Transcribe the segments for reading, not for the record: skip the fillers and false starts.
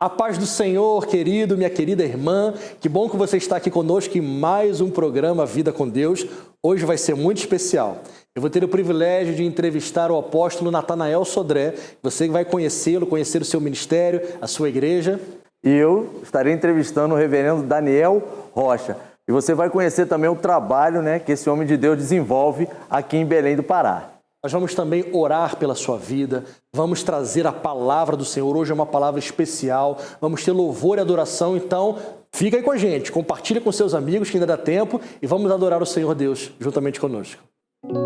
A paz do Senhor, querido, minha querida irmã, que bom que você está aqui conosco em mais um programa Vida com Deus. Hoje vai ser muito especial. Eu vou ter o privilégio de entrevistar o apóstolo Natanael Sodré. Você vai conhecê-lo, conhecer o seu ministério, a sua igreja. E eu estarei entrevistando o reverendo Daniel Rocha. E você vai conhecer também o trabalho, que esse homem de Deus desenvolve aqui em Belém do Pará. Nós vamos também orar pela sua vida, vamos trazer a palavra do Senhor. Hoje é uma palavra especial, vamos ter louvor e adoração, então fica aí com a gente, compartilha com seus amigos que ainda dá tempo e vamos adorar o Senhor Deus juntamente conosco. Na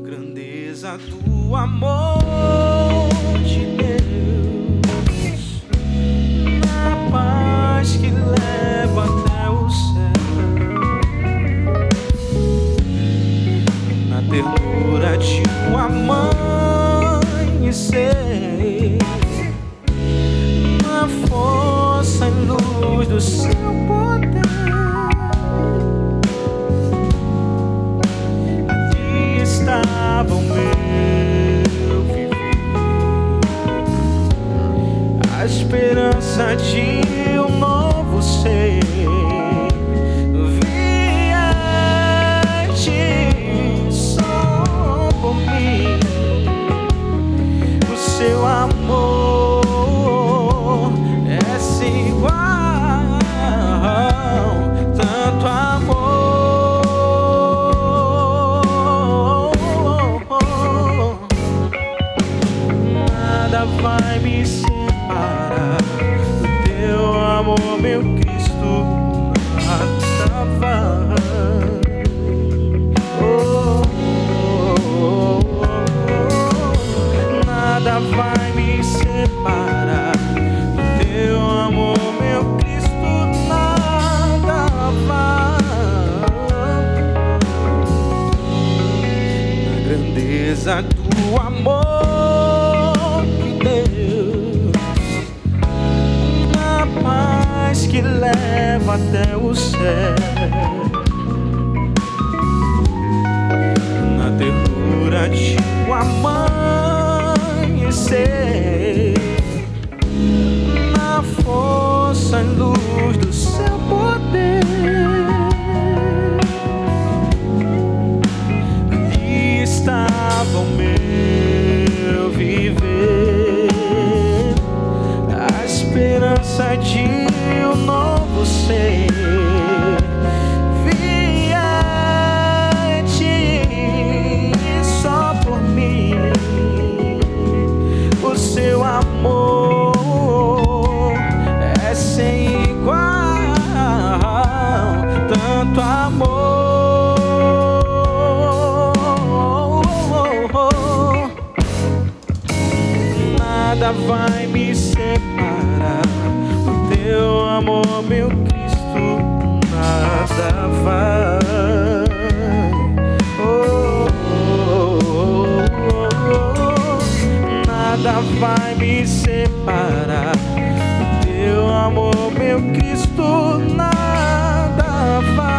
grandeza do amor de Deus, na paz que leva até o céu, na ternura de um amanhecer, na força e luz do seu poder, ali estava o meu viver, a esperança de um novo ser. Seu amor é sem igual, tanto amor, nada vai me separar do teu amor, meu Cristo, nada vai. Nada vai me separar do teu amor, meu Cristo, nada vai. Na grandeza do amor de Deus, na paz que leva até o céu, na ternura de um amanhecer, na força e luz do seu poder, ali estava o meu viver, a esperança de um novo ser. Seu amor é sem igual, tanto amor, nada vai me separar do teu amor, meu Cristo, nada vai. Nada vai me separar do teu amor, meu Cristo, nada vai.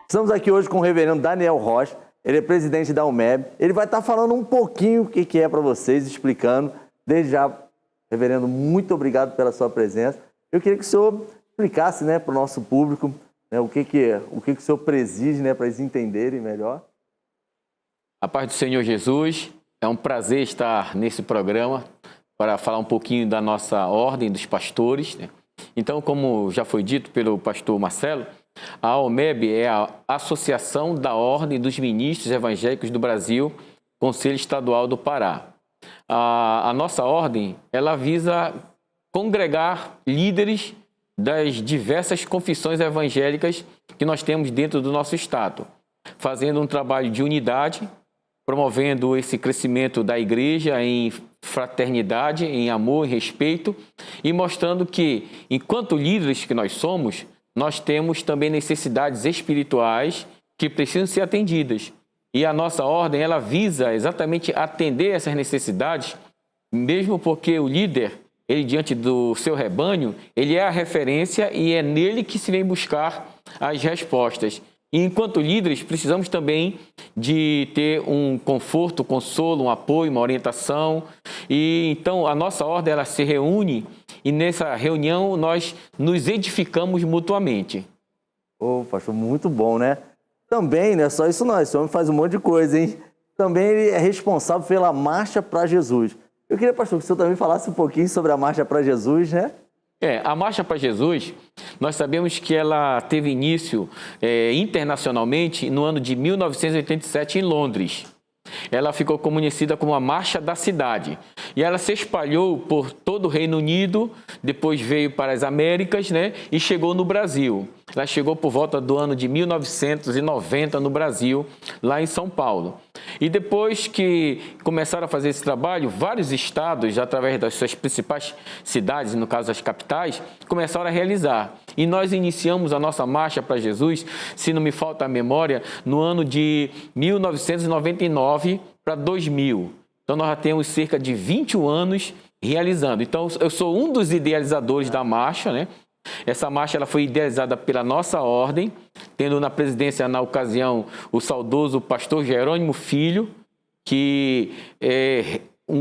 Estamos aqui hoje com o reverendo Daniel Rocha, ele é presidente da UMEB. Ele vai estar falando um pouquinho o que é para vocês, explicando. Desde já, reverendo, muito obrigado pela sua presença. Eu queria que o senhor explicasse para o nosso público o que o senhor preside, para eles entenderem melhor. A paz do Senhor Jesus, é um prazer estar nesse programa para falar um pouquinho da nossa ordem dos pastores. Então, como já foi dito pelo pastor Marcelo, a OMEB é a Associação da Ordem dos Ministros Evangélicos do Brasil, Conselho Estadual do Pará. A nossa ordem, ela visa congregar líderes das diversas confissões evangélicas que nós temos dentro do nosso estado, fazendo um trabalho de unidade, promovendo esse crescimento da igreja em fraternidade, em amor, em respeito, e mostrando que, enquanto líderes que nós somos, nós temos também necessidades espirituais que precisam ser atendidas. E a nossa ordem, ela visa exatamente atender essas necessidades, mesmo porque o líder, ele diante do seu rebanho, ele é a referência e é nele que se vem buscar as respostas. E enquanto líderes, precisamos também de ter um conforto, consolo, um apoio, uma orientação. E então a nossa ordem ela se reúne e nessa reunião nós nos edificamos mutuamente. Ô, pastor, muito bom, né? Também, não é só isso não, esse homem faz um monte de coisa, hein? Também ele é responsável pela Marcha para Jesus. Eu queria, pastor, que o senhor também falasse um pouquinho sobre a Marcha para Jesus, né? A Marcha para Jesus, nós sabemos que ela teve início internacionalmente no ano de 1987 em Londres. Ela ficou conhecida como a Marcha da Cidade. E ela se espalhou por todo o Reino Unido, depois veio para as Américas, né? E chegou no Brasil. Ela chegou por volta do ano de 1990 no Brasil, lá em São Paulo. E depois que começaram a fazer esse trabalho, vários estados, através das suas principais cidades, no caso as capitais, começaram a realizar. E nós iniciamos a nossa Marcha para Jesus, se não me falta a memória, no ano de 1999 para 2000. Então nós já temos cerca de 21 anos realizando. Então eu sou um dos idealizadores da marcha, né? Essa marcha ela foi idealizada pela nossa ordem, tendo na presidência, na ocasião, o saudoso pastor Jerônimo Filho, que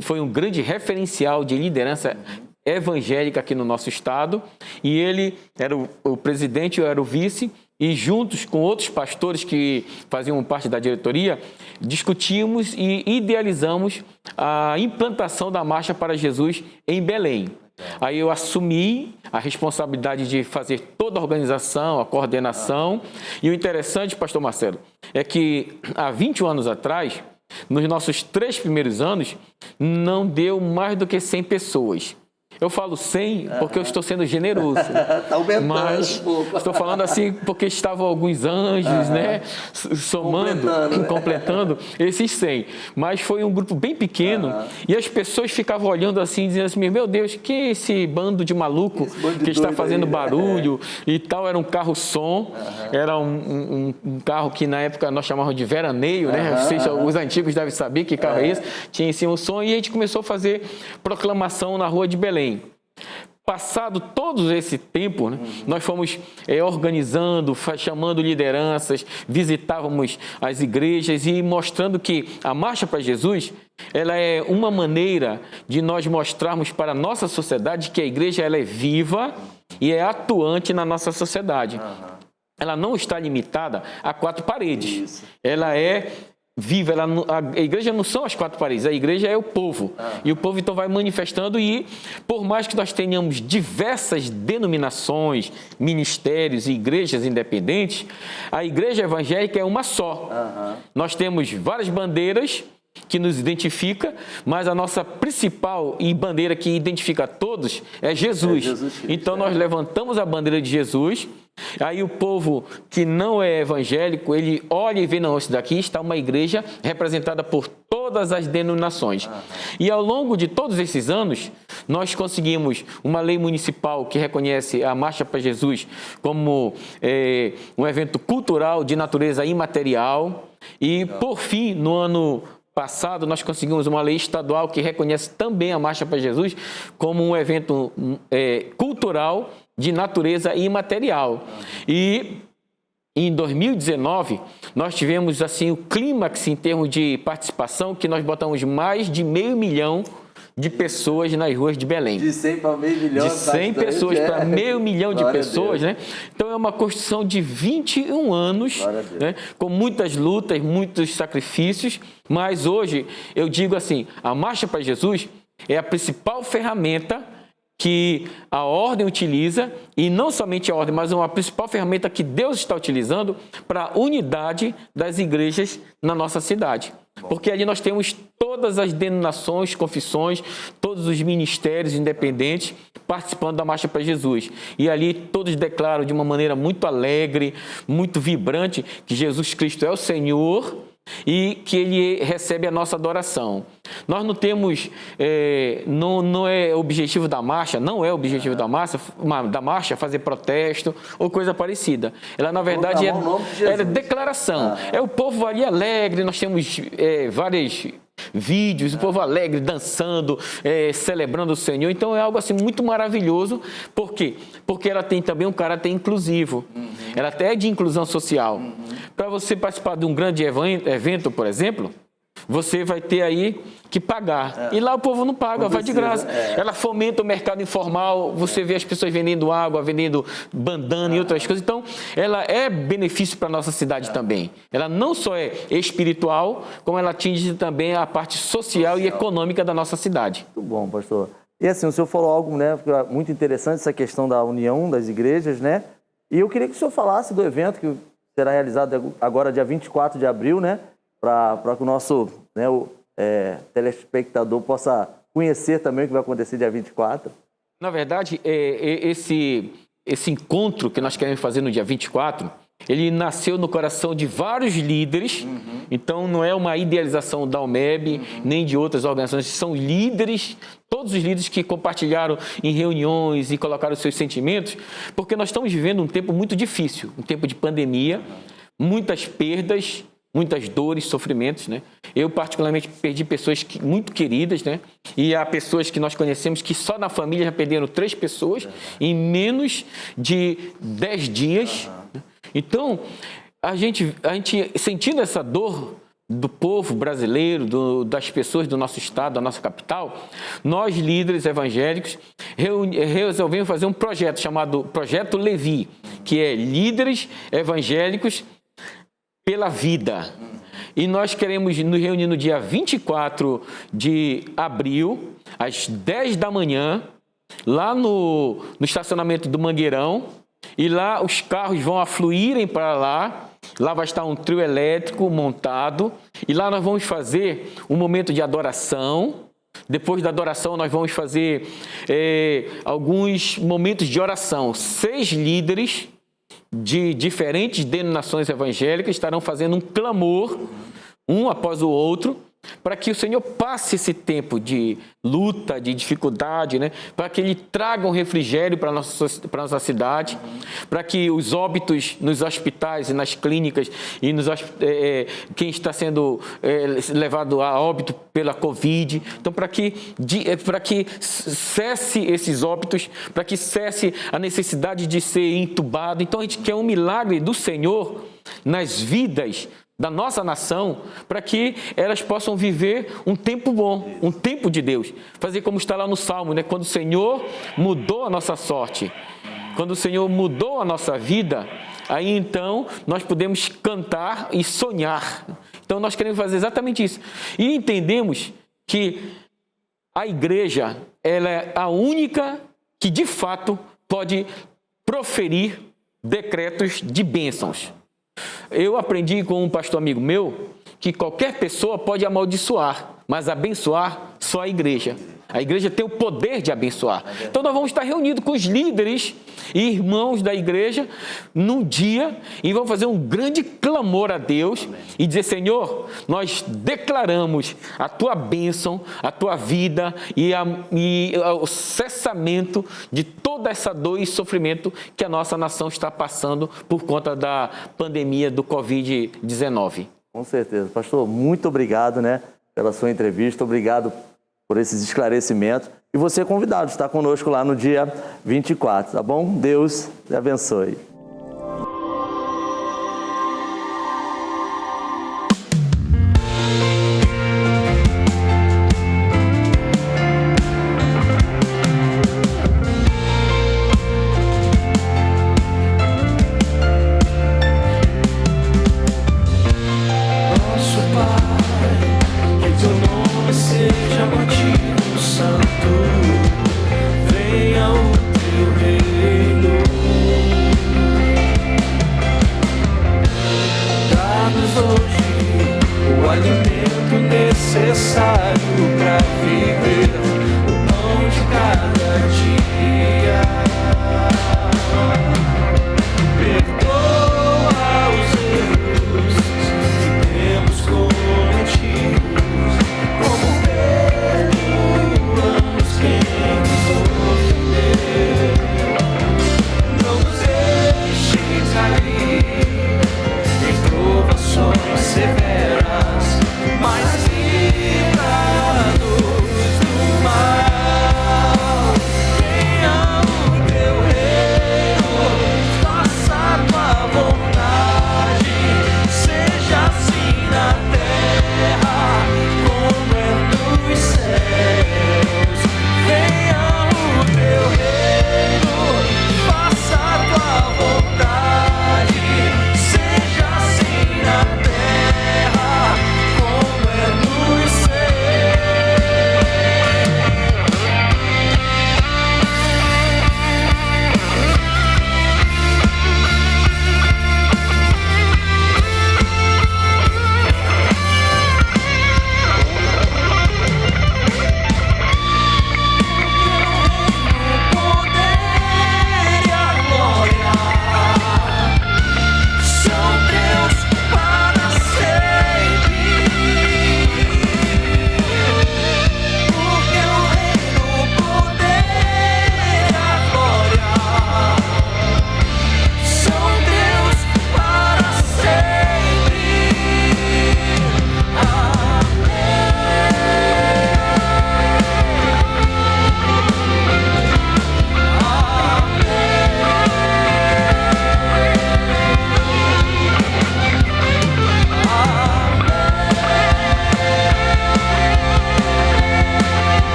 foi um grande referencial de liderança evangélica aqui no nosso estado. E ele era o presidente, eu era o vice, e juntos com outros pastores que faziam parte da diretoria, discutimos e idealizamos a implantação da Marcha para Jesus em Belém. Aí eu assumi a responsabilidade de fazer toda a organização, a coordenação. E o interessante, pastor Marcelo, é que há 21 anos atrás, nos nossos 3 primeiros anos, não deu mais do que 100 pessoas. Eu falo 100 porque eu estou sendo generoso. Tá aumentando, mas estou falando assim porque estavam alguns anjos, né, somando, completando esses 100. Mas foi um grupo bem pequeno e as pessoas ficavam olhando assim, dizendo assim, meu Deus, que é esse bando de maluco que está fazendo barulho e tal. Era um carro-som, era um carro que na época nós chamávamos de veraneio, né? Os antigos devem saber que carro é esse. Tinha em cima o som e a gente começou a fazer proclamação na rua de Belém. Passado todo esse tempo, né, nós fomos organizando, chamando lideranças, visitávamos as igrejas e mostrando que a Marcha para Jesus ela é uma maneira de nós mostrarmos para a nossa sociedade que a igreja ela é viva e é atuante na nossa sociedade. Ela não está limitada a 4 paredes. Ela é viva, a igreja não são as 4 paredes, a igreja é o povo. E o povo então vai manifestando e por mais que nós tenhamos diversas denominações, ministérios e igrejas independentes, a igreja evangélica é uma só. Nós temos várias bandeiras que nos identifica, mas a nossa principal e bandeira que identifica todos é Jesus. Então nós levantamos a bandeira de Jesus. Aí o povo que não é evangélico, ele olha e vê, não, isso daqui está uma igreja representada por todas as denominações. E ao longo de todos esses anos, nós conseguimos uma lei municipal que reconhece a Marcha para Jesus como um evento cultural de natureza imaterial. E, por fim, no ano passado, nós conseguimos uma lei estadual que reconhece também a Marcha para Jesus como um evento cultural de natureza imaterial. E em 2019, nós tivemos assim o clímax em termos de participação, que nós botamos mais de 500 mil de pessoas nas ruas de Belém. De 100 para 500 mil. De 100 pessoas para 500 mil de pessoas, né? Então é uma construção de 21 anos, né? Com muitas lutas, muitos sacrifícios, mas hoje eu digo assim, a Marcha para Jesus é a principal ferramenta que a ordem utiliza, e não somente a ordem, mas uma principal ferramenta que Deus está utilizando para a unidade das igrejas na nossa cidade. Porque ali nós temos todas as denominações, confissões, todos os ministérios independentes participando da Marcha para Jesus. E ali todos declaram de uma maneira muito alegre, muito vibrante, que Jesus Cristo é o Senhor e que Ele recebe a nossa adoração. Nós não temos, não é objetivo da marcha, não é objetivo da marcha fazer protesto ou coisa parecida. Ela, na verdade, é declaração. É o povo ali alegre, nós temos várias vídeos, o povo alegre, dançando, celebrando o Senhor. Então é algo assim muito maravilhoso. Por quê? Porque ela tem também um caráter inclusivo. Ela até é de inclusão social. Para você participar de um grande evento, por exemplo, você vai ter aí que pagar. E lá o povo não paga, vai de graça. Ela fomenta o mercado informal, você vê as pessoas vendendo água, vendendo bandana e outras coisas. Então, ela é benefício para a nossa cidade também. Ela não só é espiritual, como ela atinge também a parte social e econômica da nossa cidade. Muito bom, pastor. E assim, o senhor falou algo, né, muito interessante, essa questão da união das igrejas, né? E eu queria que o senhor falasse do evento que será realizado agora, dia 24 de abril, né? Para que o nosso telespectador possa conhecer também o que vai acontecer dia 24. Na verdade, esse encontro que nós queremos fazer no dia 24, ele nasceu no coração de vários líderes. Então, não é uma idealização da UMEB, nem de outras organizações. São líderes, todos os líderes que compartilharam em reuniões e colocaram seus sentimentos, porque nós estamos vivendo um tempo muito difícil, um tempo de pandemia, muitas perdas, muitas dores, sofrimentos, né? Eu, particularmente, perdi pessoas muito queridas, né? E há pessoas que nós conhecemos que só na família já perderam 3 pessoas em menos de 10 dias. Então, a gente sentindo essa dor do povo brasileiro, das pessoas do nosso estado, da nossa capital, nós, líderes evangélicos, resolvemos fazer um projeto chamado Projeto Levi, que é Líderes Evangélicos pela Vida. E nós queremos nos reunir no dia 24 de abril, às 10 da manhã, lá no estacionamento do Mangueirão, e lá os carros vão afluírem para lá. Lá vai estar um trio elétrico montado, e lá nós vamos fazer um momento de adoração. Depois da adoração, nós vamos fazer alguns momentos de oração. 6 líderes de diferentes denominações evangélicas estarão fazendo um clamor, um após o outro, para que o Senhor passe esse tempo de luta, de dificuldade, né? Para que Ele traga um refrigério para a nossa cidade, para que os óbitos nos hospitais e nas clínicas, e quem está sendo levado a óbito pela Covid, então para que cesse esses óbitos, para que cesse a necessidade de ser entubado. Então a gente quer um milagre do Senhor nas vidas da nossa nação, para que elas possam viver um tempo bom, um tempo de Deus. Fazer como está lá no Salmo, né? Quando o Senhor mudou a nossa sorte, quando o Senhor mudou a nossa vida, aí então nós podemos cantar e sonhar. Então nós queremos fazer exatamente isso. E entendemos que a igreja, ela é a única que de fato pode proferir decretos de bênçãos. Eu aprendi com um pastor amigo meu que qualquer pessoa pode amaldiçoar, mas abençoar só a igreja. A igreja tem o poder de abençoar. Então nós vamos estar reunidos com os líderes e irmãos da igreja num dia e vamos fazer um grande clamor a Deus e dizer: Senhor, nós declaramos a tua bênção, a tua vida e o cessamento de toda essa dor e sofrimento que a nossa nação está passando por conta da pandemia do Covid-19. Com certeza. Pastor, muito obrigado, né, pela sua entrevista. Obrigado por esses esclarecimentos. E você é convidado a estar conosco lá no dia 24, tá bom? Deus te abençoe. Venha o teu reino.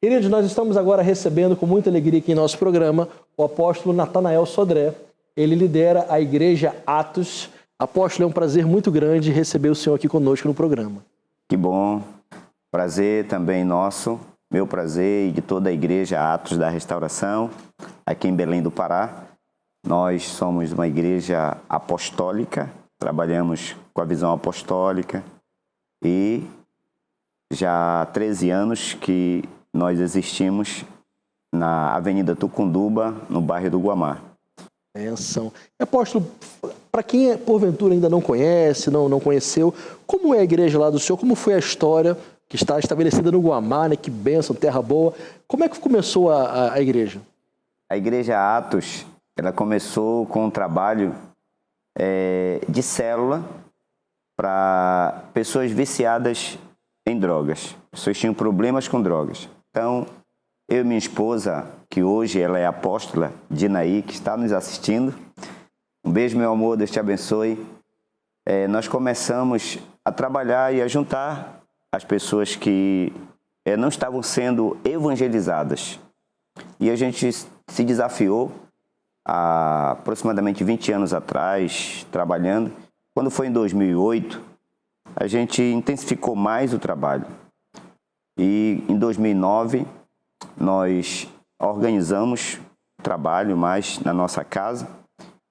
Queridos, nós estamos agora recebendo com muita alegria aqui em nosso programa o apóstolo Natanael Sodré. Ele lidera a Igreja Atos. Apóstolo, é um prazer muito grande receber o senhor aqui conosco no programa. Que bom. Prazer também nosso, meu prazer e de toda a Igreja Atos da Restauração, aqui em Belém do Pará. Nós somos uma igreja apostólica, trabalhamos com a visão apostólica e já há 13 anos que nós existimos na Avenida Tucunduba, no bairro do Guamá. Benção. Apóstolo, para quem porventura ainda não conhece, não conheceu, como é a igreja lá do senhor? Como foi a história que está estabelecida no Guamá, né? Que bênção, terra boa. Como é que começou a igreja? A Igreja Atos, ela começou com um trabalho de célula para pessoas viciadas em drogas. Pessoas tinham problemas com drogas. Então, eu e minha esposa, que hoje ela é apóstola, Dinaí, que está nos assistindo. Um beijo, meu amor, Deus te abençoe. Nós começamos a trabalhar e a juntar as pessoas que não estavam sendo evangelizadas. E a gente se desafiou há aproximadamente 20 anos atrás, trabalhando. Quando foi em 2008, a gente intensificou mais o trabalho. E em 2009, nós organizamos o trabalho mais na nossa casa.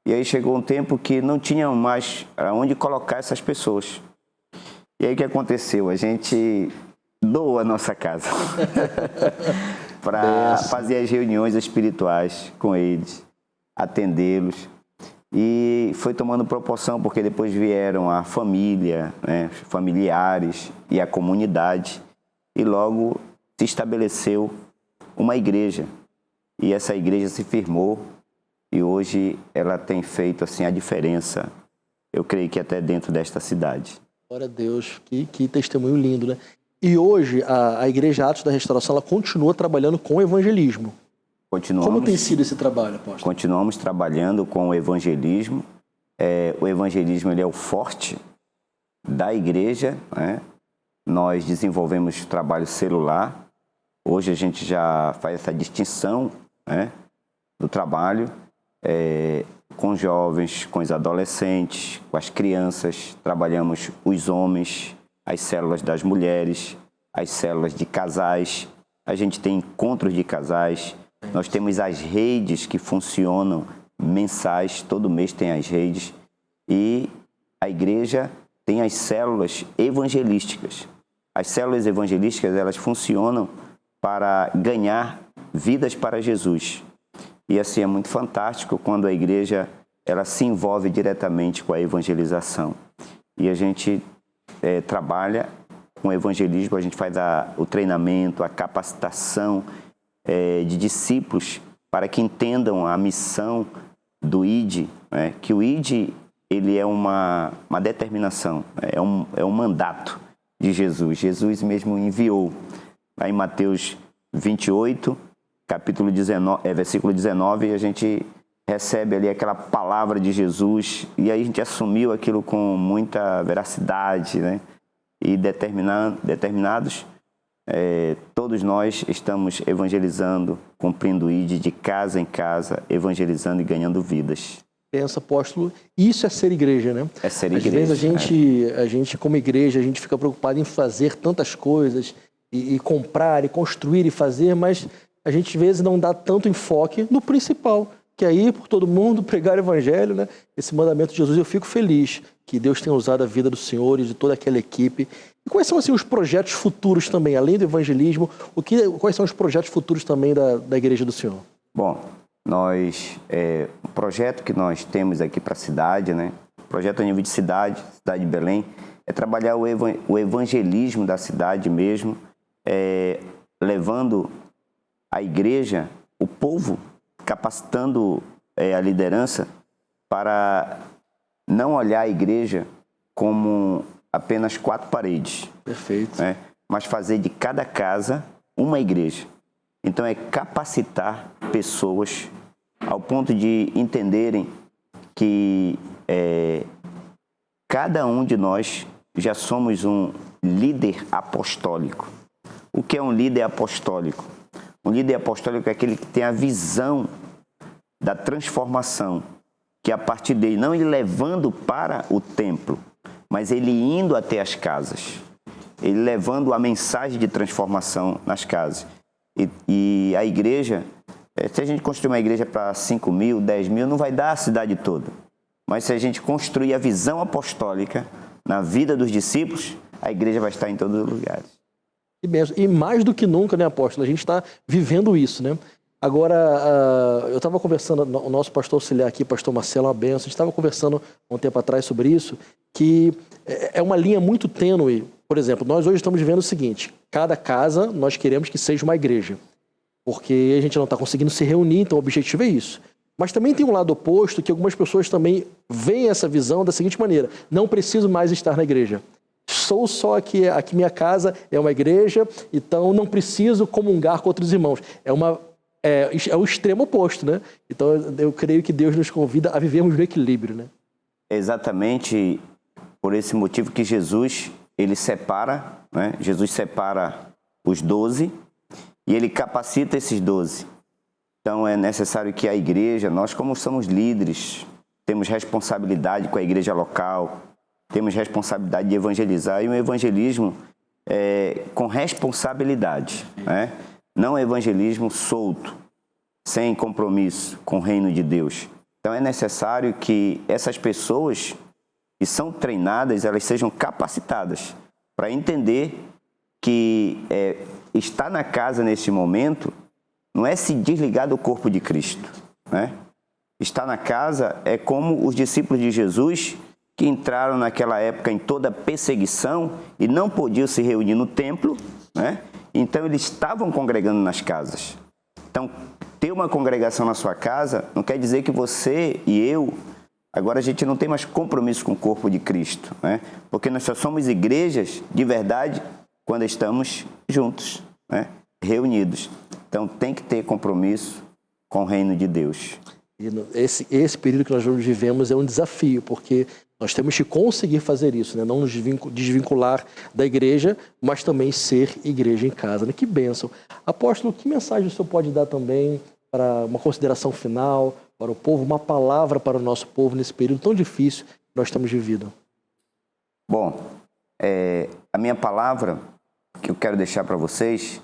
E aí chegou um tempo que não tinha mais onde colocar essas pessoas. E aí o que aconteceu? A gente doou a nossa casa para fazer as reuniões espirituais com eles, atendê-los. E foi tomando proporção, porque depois vieram a família, né, familiares e a comunidade. E logo se estabeleceu uma igreja. E essa igreja se firmou e hoje ela tem feito assim, a diferença, eu creio que até dentro desta cidade. Glória a Deus, que testemunho lindo, né? E hoje a Igreja Atos da Restauração ela continua trabalhando com o evangelismo. Como tem sido esse trabalho, apóstolo? Continuamos trabalhando com o evangelismo. O evangelismo ele é o forte da igreja, né? Nós desenvolvemos trabalho celular. Hoje a gente já faz essa distinção, né, do trabalho com os jovens, com os adolescentes, com as crianças. Trabalhamos os homens, as células das mulheres, as células de casais. A gente tem encontros de casais. Nós temos as redes que funcionam mensais, todo mês tem as redes. E a igreja tem as células evangelísticas. As células evangelísticas, elas funcionam para ganhar vidas para Jesus. E assim, é muito fantástico quando a igreja ela se envolve diretamente com a evangelização. E a gente trabalha com o evangelismo, a gente faz o treinamento, a capacitação de discípulos para que entendam a missão do ID, né? Que o ID ele é uma determinação, é um mandato de Jesus. Jesus mesmo enviou. Lá em Mateus 28, capítulo 19, versículo 19, a gente recebe ali aquela palavra de Jesus e aí a gente assumiu aquilo com muita veracidade, né? E determinados, todos nós estamos evangelizando, cumprindo o ID de casa em casa, evangelizando e ganhando vidas. Pensa, apóstolo, isso é ser igreja, né? É ser Às igreja. vezes a gente como igreja, a gente fica preocupado em fazer tantas coisas e comprar e construir e fazer, mas a gente às vezes não dá tanto enfoque no principal, que é ir por todo mundo, pregar o evangelho, né? Esse mandamento de Jesus. Eu fico feliz que Deus tenha usado a vida do Senhor e de toda aquela equipe. E quais são assim, os projetos futuros também, além do evangelismo, quais são os projetos futuros também da Igreja do Senhor? Bom, o projeto que nós temos aqui para a cidade, né? Projeto a nível de cidade de Belém, é trabalhar o evangelismo da cidade mesmo, levando a igreja, o povo, capacitando a liderança para não olhar a igreja como apenas 4 paredes. Perfeito. Né? Mas fazer de cada casa uma igreja. Então é capacitar pessoas ao ponto de entenderem que cada um de nós já somos um líder apostólico. O que é um líder apostólico? Um líder apostólico é aquele que tem a visão da transformação, que a partir dele, não ele levando para o templo, mas ele indo até as casas, ele levando a mensagem de transformação nas casas. E a igreja, se a gente construir uma igreja para 5 mil, 10 mil, não vai dar a cidade toda. Mas se a gente construir a visão apostólica na vida dos discípulos, a igreja vai estar em todos os lugares. Que benção. E mais do que nunca, né, apóstolo? A gente está vivendo isso, né? Agora, eu estava conversando, o nosso pastor auxiliar aqui, pastor Marcelo, uma benção, a gente estava conversando um tempo atrás sobre isso, que é uma linha muito tênue. Por exemplo, nós hoje estamos vivendo o seguinte: cada casa nós queremos que seja uma igreja, porque a gente não está conseguindo se reunir, então o objetivo é isso. Mas também tem um lado oposto, que algumas pessoas também veem essa visão da seguinte maneira: não preciso mais estar na igreja. Sou só aqui minha casa é uma igreja, então não preciso comungar com outros irmãos. É o extremo oposto, né? Então eu creio que Deus nos convida a vivermos no equilíbrio, né? É exatamente por esse motivo que Jesus, ele separa, né? Jesus separa os 12 e ele capacita esses 12. Então é necessário que a igreja, nós como somos líderes, temos responsabilidade com a igreja local, temos responsabilidade de evangelizar, e um evangelismo com responsabilidade, né? Não é evangelismo solto, sem compromisso com o reino de Deus. Então é necessário que essas pessoas que são treinadas, elas sejam capacitadas para entender que estar na casa neste momento não é se desligar do corpo de Cristo, né? Estar na casa é como os discípulos de Jesus, que entraram naquela época em toda perseguição e não podiam se reunir no templo, né? Então eles estavam congregando nas casas. Então, ter uma congregação na sua casa não quer dizer que você e eu, agora a gente não tem mais compromisso com o corpo de Cristo, né? Porque nós só somos igrejas de verdade quando estamos juntos, né? Reunidos. Então tem que ter compromisso com o reino de Deus. E esse período que nós vivemos é um desafio, porque nós temos que conseguir fazer isso, né? Não nos desvincular da igreja, mas também ser igreja em casa, né? Que bênção. Apóstolo, que mensagem o senhor pode dar também para uma consideração final para o povo, uma palavra para o nosso povo nesse período tão difícil que nós estamos vivendo? Bom, a minha palavra que eu quero deixar para vocês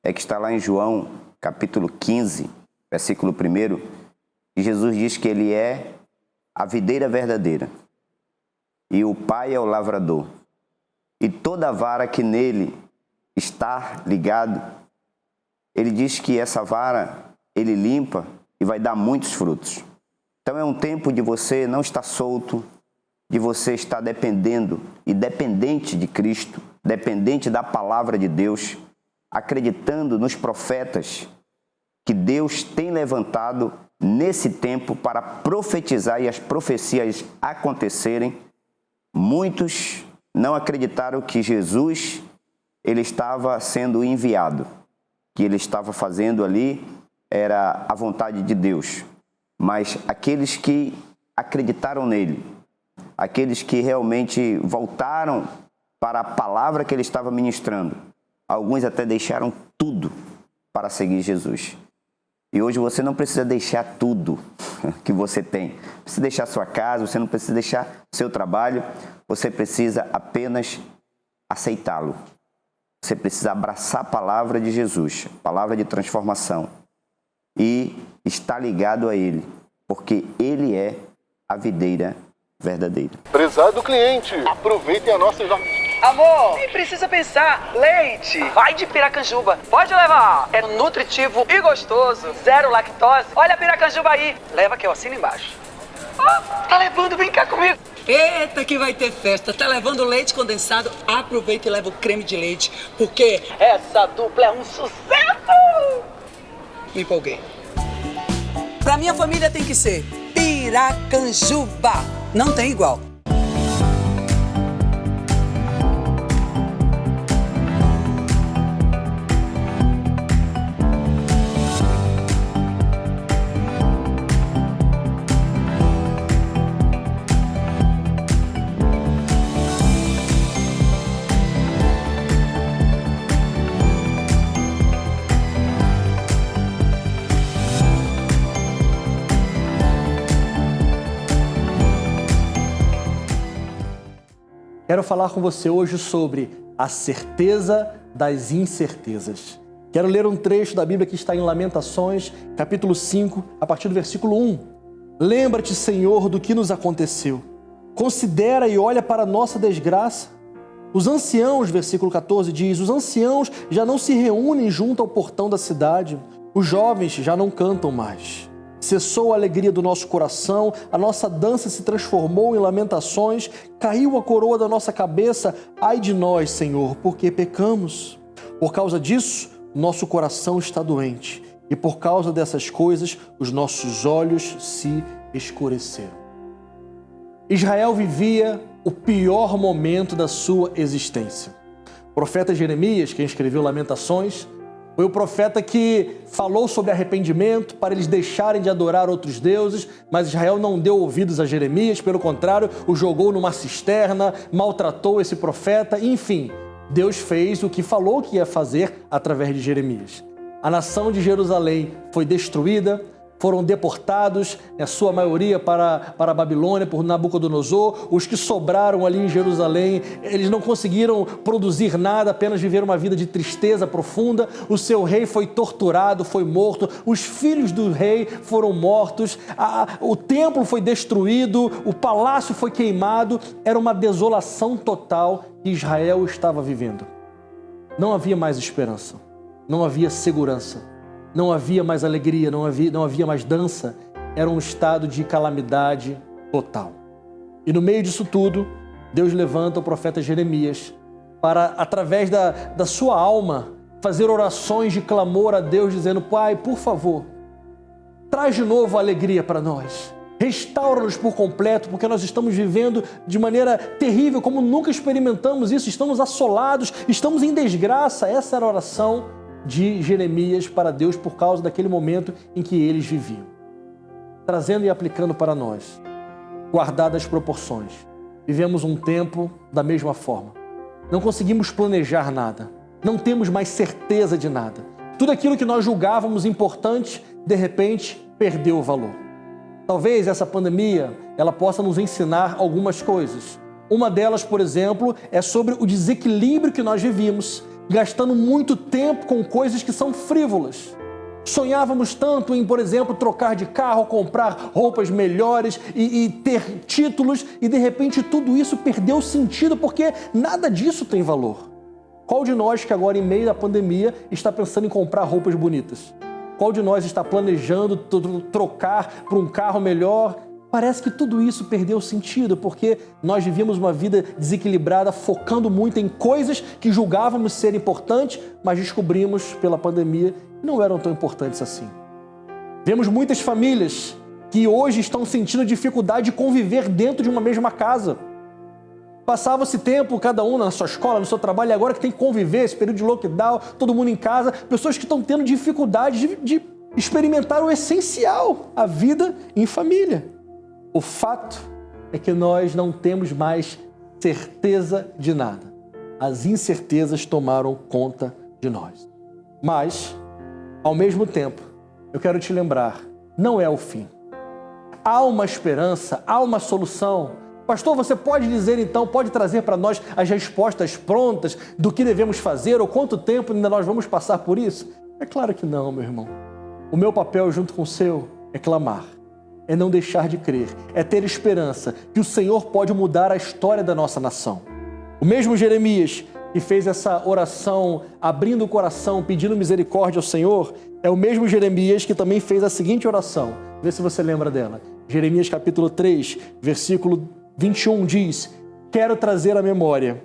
é que está lá em João, capítulo 15, versículo 1, e Jesus diz que ele é a videira verdadeira e o Pai é o lavrador. E toda vara que nele está ligado, ele diz que essa vara ele limpa e vai dar muitos frutos. Então é um tempo de você não estar solto, de você estar dependendo e dependente de Cristo, dependente da palavra de Deus, acreditando nos profetas que Deus tem levantado nesse tempo para profetizar e as profecias acontecerem. Muitos não acreditaram que Jesus ele estava sendo enviado, que ele estava fazendo ali era a vontade de Deus. Mas aqueles que acreditaram nele, aqueles que realmente voltaram para a palavra que ele estava ministrando, alguns até deixaram tudo para seguir Jesus. E hoje você não precisa deixar tudo que você tem. Não precisa deixar sua casa, você não precisa deixar seu trabalho, você precisa apenas aceitá-lo. Você precisa abraçar a palavra de Jesus, palavra de transformação, e estar ligado a Ele, porque Ele é a videira verdadeira. Prezado cliente, aproveitem a nossa... Amor, nem precisa pensar. Leite. Vai de Piracanjuba. Pode levar. É nutritivo e gostoso. Zero lactose. Olha a Piracanjuba aí. Leva que eu assino embaixo. Oh, tá levando? Vem cá comigo. Eita, que vai ter festa. Tá levando leite condensado? Aproveita e leva o creme de leite, porque essa dupla é um sucesso. Me empolguei. Pra minha família tem que ser Piracanjuba. Não tem igual. Quero falar com você hoje sobre a certeza das incertezas. Quero ler um trecho da Bíblia que está em Lamentações, capítulo 5, a partir do versículo 1. Lembra-te, Senhor, do que nos aconteceu. Considera e olha para a nossa desgraça. Os anciãos, versículo 14 diz, os anciãos já não se reúnem junto ao portão da cidade. Os jovens já não cantam mais. Cessou a alegria do nosso coração, a nossa dança se transformou em lamentações, caiu a coroa da nossa cabeça. Ai de nós, Senhor, porque pecamos. Por causa disso, nosso coração está doente e por causa dessas coisas, os nossos olhos se escureceram. Israel vivia o pior momento da sua existência. O profeta Jeremias, quem escreveu Lamentações, foi o profeta que falou sobre arrependimento para eles deixarem de adorar outros deuses, mas Israel não deu ouvidos a Jeremias, pelo contrário, o jogou numa cisterna, maltratou esse profeta, enfim, Deus fez o que falou que ia fazer através de Jeremias. A nação de Jerusalém foi destruída, foram deportados, a sua maioria para a Babilônia por Nabucodonosor. Os que sobraram ali em Jerusalém, eles não conseguiram produzir nada, apenas viver uma vida de tristeza profunda. O seu rei foi torturado, foi morto, os filhos do rei foram mortos, o templo foi destruído, o palácio foi queimado. Era uma desolação total que Israel estava vivendo. Não havia mais esperança, não havia segurança. Não havia mais alegria, não havia mais dança. Era um estado de calamidade total. E no meio disso tudo, Deus levanta o profeta Jeremias para, através da sua alma, fazer orações de clamor a Deus, dizendo: Pai, por favor, traz de novo a alegria para nós. Restaura-nos por completo, porque nós estamos vivendo de maneira terrível, como nunca experimentamos isso. Estamos assolados, estamos em desgraça. Essa era a oração de Jeremias para Deus por causa daquele momento em que eles viviam. Trazendo e aplicando para nós, guardadas as proporções, vivemos um tempo da mesma forma. Não conseguimos planejar nada, não temos mais certeza de nada. Tudo aquilo que nós julgávamos importante, de repente, perdeu o valor. Talvez essa pandemia ela possa nos ensinar algumas coisas. Uma delas, por exemplo, é sobre o desequilíbrio que nós vivíamos, gastando muito tempo com coisas que são frívolas. Sonhávamos tanto em, por exemplo, trocar de carro, comprar roupas melhores e ter títulos, e de repente tudo isso perdeu sentido porque nada disso tem valor. Qual de nós que agora, em meio à pandemia, está pensando em comprar roupas bonitas? Qual de nós está planejando trocar para um carro melhor? Parece que tudo isso perdeu sentido, porque nós vivíamos uma vida desequilibrada, focando muito em coisas que julgávamos ser importantes, mas descobrimos pela pandemia que não eram tão importantes assim. Vemos muitas famílias que hoje estão sentindo dificuldade de conviver dentro de uma mesma casa. Passava-se tempo, cada um na sua escola, no seu trabalho, e agora que tem que conviver, esse período de lockdown, todo mundo em casa, pessoas que estão tendo dificuldade de experimentar o essencial, a vida em família. O fato é que nós não temos mais certeza de nada. As incertezas tomaram conta de nós. Mas, ao mesmo tempo, eu quero te lembrar, não é o fim. Há uma esperança, há uma solução. Pastor, você pode dizer então, pode trazer para nós as respostas prontas do que devemos fazer ou quanto tempo ainda nós vamos passar por isso? É claro que não, meu irmão. O meu papel junto com o seu é clamar. É não deixar de crer, é ter esperança que o Senhor pode mudar a história da nossa nação. O mesmo Jeremias que fez essa oração, abrindo o coração, pedindo misericórdia ao Senhor, é o mesmo Jeremias que também fez a seguinte oração. Vê se você lembra dela. Jeremias capítulo 3, versículo 21 diz: quero trazer à memória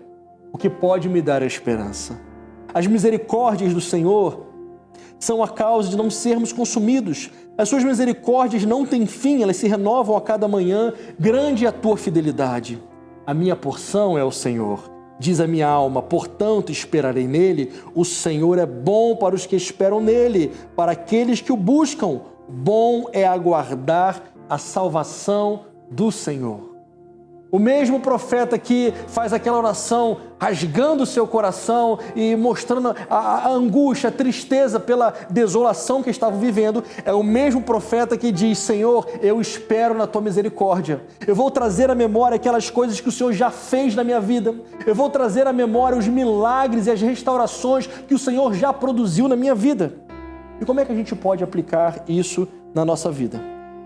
o que pode me dar a esperança. As misericórdias do Senhor são a causa de não sermos consumidos. As suas misericórdias não têm fim, elas se renovam a cada manhã. Grande é a tua fidelidade. A minha porção é o Senhor. Diz a minha alma, portanto esperarei nele. O Senhor é bom para os que esperam nele, para aqueles que o buscam. Bom é aguardar a salvação do Senhor. O mesmo profeta que faz aquela oração rasgando o seu coração e mostrando a angústia, a tristeza pela desolação que estavam vivendo, é o mesmo profeta que diz: Senhor, eu espero na tua misericórdia. Eu vou trazer à memória aquelas coisas que o Senhor já fez na minha vida. Eu vou trazer à memória os milagres e as restaurações que o Senhor já produziu na minha vida. E como é que a gente pode aplicar isso na nossa vida?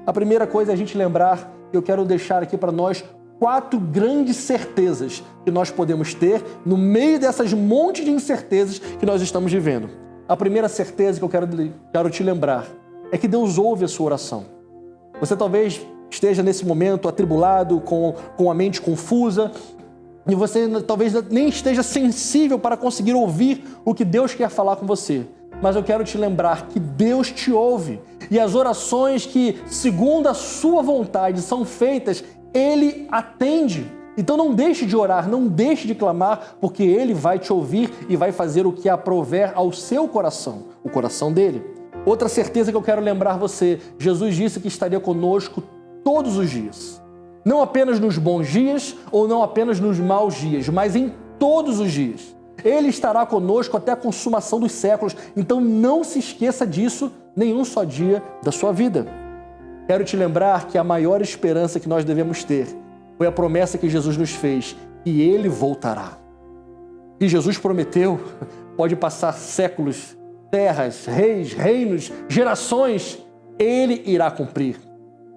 A primeira coisa é a gente lembrar, eu quero deixar aqui para nós 4 grandes certezas que nós podemos ter no meio dessas montes de incertezas que nós estamos vivendo. A primeira certeza que eu quero te lembrar é que Deus ouve a sua oração. Você talvez esteja nesse momento atribulado, com a mente confusa, e você talvez nem esteja sensível para conseguir ouvir o que Deus quer falar com você. Mas eu quero te lembrar que Deus te ouve, e as orações que, segundo a sua vontade, são feitas, Ele atende. Então não deixe de orar, não deixe de clamar, porque Ele vai te ouvir e vai fazer o que aprover ao seu coração, o coração dele. Outra certeza que eu quero lembrar você: Jesus disse que estaria conosco todos os dias. Não apenas nos bons dias ou não apenas nos maus dias, mas em todos os dias. Ele estará conosco até a consumação dos séculos, então não se esqueça disso nenhum só dia da sua vida. Quero te lembrar que a maior esperança que nós devemos ter foi a promessa que Jesus nos fez, que Ele voltará. E Jesus prometeu, pode passar séculos, terras, reis, reinos, gerações, Ele irá cumprir.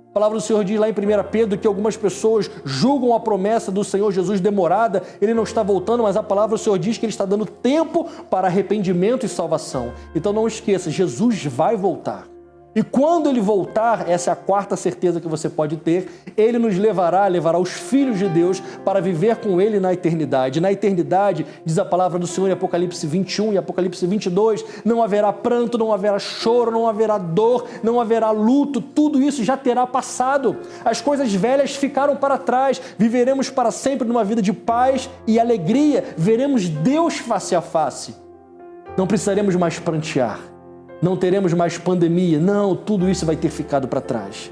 A palavra do Senhor diz lá em 1 Pedro que algumas pessoas julgam a promessa do Senhor Jesus demorada, Ele não está voltando, mas a palavra do Senhor diz que Ele está dando tempo para arrependimento e salvação. Então não esqueça, Jesus vai voltar. E quando Ele voltar, essa é a quarta certeza que você pode ter, Ele nos levará os filhos de Deus para viver com Ele na eternidade. Na eternidade, diz a palavra do Senhor em Apocalipse 21 e Apocalipse 22, não haverá pranto, não haverá choro, não haverá dor, não haverá luto, tudo isso já terá passado. As coisas velhas ficaram para trás, viveremos para sempre numa vida de paz e alegria, veremos Deus face a face. Não precisaremos mais prantear. Não teremos mais pandemia, não, tudo isso vai ter ficado para trás.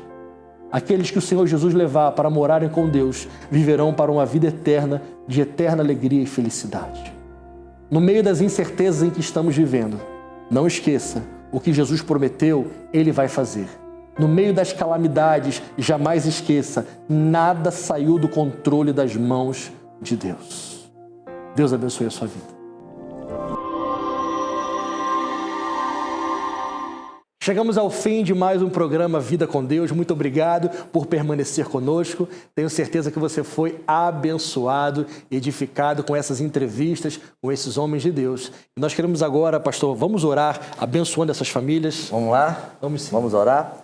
Aqueles que o Senhor Jesus levar para morarem com Deus, viverão para uma vida eterna, de eterna alegria e felicidade. No meio das incertezas em que estamos vivendo, não esqueça, o que Jesus prometeu, Ele vai fazer. No meio das calamidades, jamais esqueça, nada saiu do controle das mãos de Deus. Deus abençoe a sua vida. Chegamos ao fim de mais um programa Vida com Deus. Muito obrigado por permanecer conosco. Tenho certeza que você foi abençoado, edificado com essas entrevistas, com esses homens de Deus. E nós queremos agora, pastor, vamos orar abençoando essas famílias. Vamos lá? Vamos sim. Vamos orar?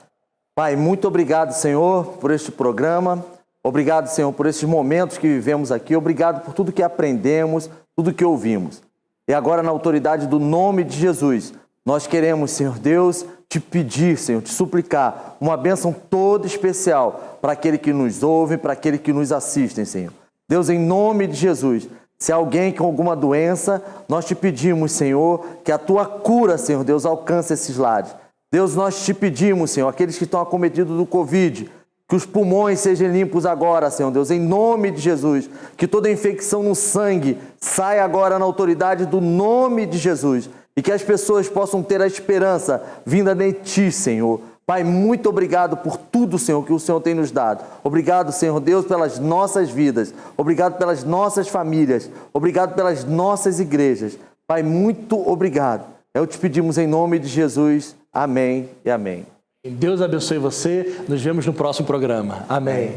Pai, muito obrigado, Senhor, por este programa. Obrigado, Senhor, por esses momentos que vivemos aqui. Obrigado por tudo que aprendemos, tudo que ouvimos. E agora, na autoridade do nome de Jesus, nós queremos, Senhor Deus, te pedir, Senhor, te suplicar uma bênção toda especial para aquele que nos ouve, para aquele que nos assistem, Senhor. Deus, em nome de Jesus, se há alguém com alguma doença, nós te pedimos, Senhor, que a tua cura, Senhor Deus, alcance esses lares. Deus, nós te pedimos, Senhor, aqueles que estão acometidos do Covid, que os pulmões sejam limpos agora, Senhor Deus, em nome de Jesus. Que toda infecção no sangue saia agora na autoridade do nome de Jesus. E que as pessoas possam ter a esperança vinda de Ti, Senhor. Pai, muito obrigado por tudo, Senhor, que o Senhor tem nos dado. Obrigado, Senhor Deus, pelas nossas vidas. Obrigado pelas nossas famílias. Obrigado pelas nossas igrejas. Pai, muito obrigado. Eu te pedimos em nome de Jesus. Amém e amém. Deus abençoe você. Nos vemos no próximo programa. Amém.